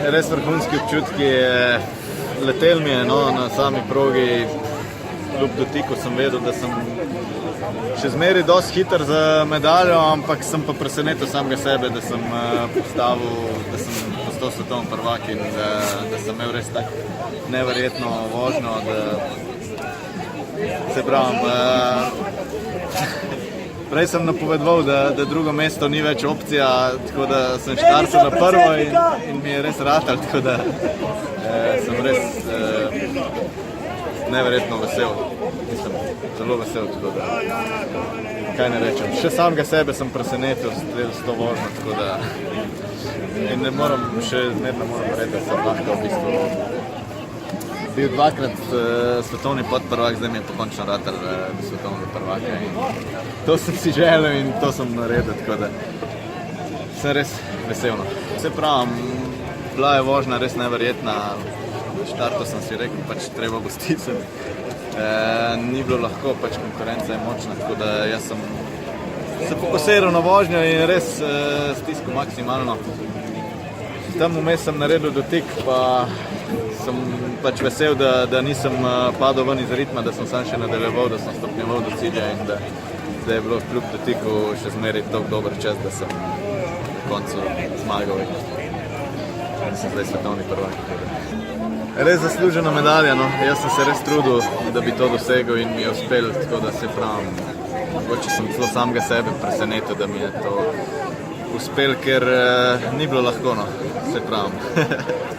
res vrhunski občutki. Letel mi je na sami progi, kljub dotiku sem vedel, da sem še zmeraj dosti hiter za medaljo, ampak sem pa presenetil samega sebe, da sem postal svetovni prvak in da sem imel res tako neverjetno vožnjo, da se pravim. Prej sem napovedoval, da drugo mesto ni več opcija, tako da sem štartal na prvo in mi je res ratal, tako da sem res neverjetno vesel. Mislim, zelo vesel, tako da kaj ne rečem. Še samega sebe sem presenetil s to vožnjo, tako da in ne moram reči, da sem lahko v bistvu bil dvakrat svetovni podprvak, zdaj mi je pokončno ratal svetovni prvaka in to sem si želel in to sem naredil, tako da sem res veselno. Se pravim, bila je vožnja res neverjetna, štartov sem si rekel, pač treba bo stisniti. Ni bilo lahko, pač konkurenca je močna, tako da jaz sem se fokusiral na vožnjo in res stiskal maksimalno. Tam vmes sem naredil dotik, pa sem pač vesel, da nisem padel ven iz ritma, da sem sam še nadaljeval, da sem stopnjeval do cilja in da je bilo kljub dotiku še zmeraj tako dober čas, da sem na koncu zmagal in sem zdaj svetovni prvak. Res zaslužena medalja, no. Jaz sem se res trudil, da bi to dosegel in mi je uspel, tako da se pravim, mogoče sem celo samega sebe presenetil, da mi je to uspel, ker ni bilo lahko, no, se pravim.